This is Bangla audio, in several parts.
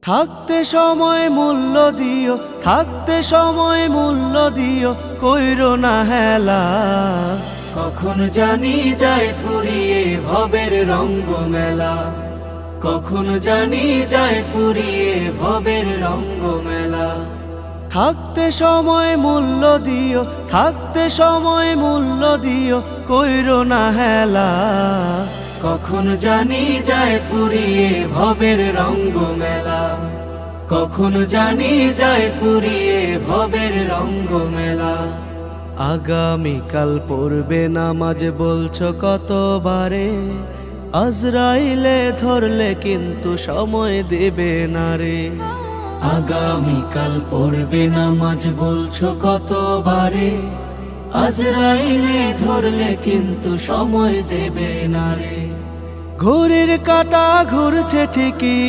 থাকতে সময় মূল্য দিও, থাকতে সময় মূল্য দিও, কইরো না হেলা। কখন জানি যায় ফুরিয়ে ভবের রঙ্গ মেলা, কখন জানি যায় ফুরিয়ে ভবের রঙ্গ মেলা। থাকতে সময় মূল্য দিও, থাকতে সময় মূল্য দিও, কইরো না হেলা। কখন জানি যায় ফুরিয়ে ভবের রঙ্গ মেলা, কখন জানি যায় ফুরিয়ে ভবের রঙ্গ মেলা। আগামীকাল পড়বে নামাজ বলছো কতবারে, আজরাইলে ধরলে কিন্তু সময় দেবে না রে। আগামীকাল পড়বে নামাজ বলছো কতবারে, আজরাইলে ধরলে কিন্তু সময় দেবে না রে। ঘড়ির কাঁটা ঘুরছে ঠিকই,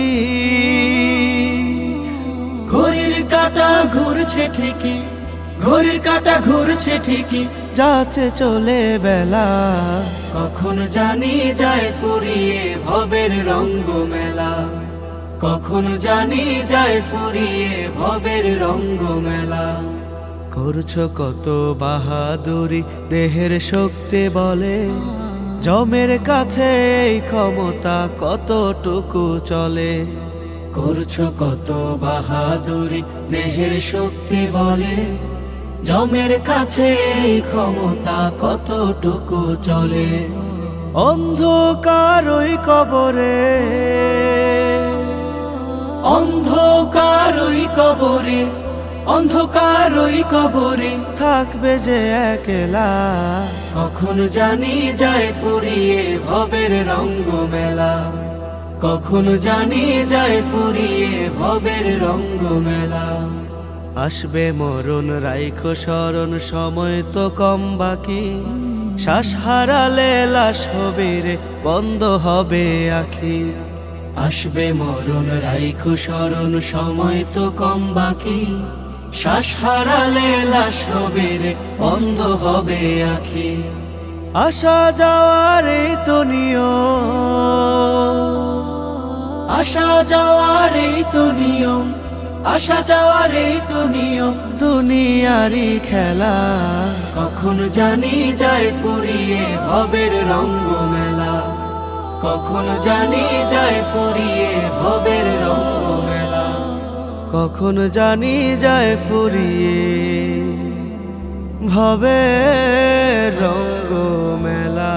ঘড়ির কাঁটা ঘুরছে ঠিকই, ঘড়ির কাঁটা ঘুরছে ঠিকই, যাচ্ছে চলে বেলা। কখন জানি যায় ফুরিয়ে ভবের রঙ্গ মেলা, কখন জানি যায় ফুরিয়ে ভবের রঙ্গ মেলা। করছো কত বাহাদুরি, দেহের শক্তি বলে, জমের কাছে এই ক্ষমতা কতটুকু চলে। করছো কত বাহাদুরি, দেহের শক্তি বলে, জমের কাছে এই ক্ষমতা কতটুকু চলে। অন্ধকার ওই কবরে, অন্ধকার ওই কবরে, অন্ধকার ওই কবরে থাকবে যে একলা। কখন জানি যায় ফুরিয়ে ভবের রঙ্গ মেলা, কখন জানি যায় ফুরিয়ে ভবের রঙ্গ মেলা। আসবে মরণ রাইখো স্মরণ, সময় তো কম বাকি, শ্বাস হারালে লাশ হবে রে, বন্ধ হবে আখি। আসবে মরণ রাইখো স্মরণ, সময় তো কম বাকি, শ্বাস হারালে লাশ হবে রে, বন্ধ হবে আখি। আসা যাওয়ার এই তো নিয়ম, আসা যাওয়ার এই তো নিয়ম, আসা যাওয়ার এই তো নিয়ম। দুনিয়ারি খেলা। কখন জানি যায় ফুরিয়ে ভবের রঙ্গ মেলা, কখন জানি যায় ফুরিয়ে ভবের রঙ্গ মেলা। কখন জানি যায় ফুরিয়ে ভবে রঙ্গ মেলা।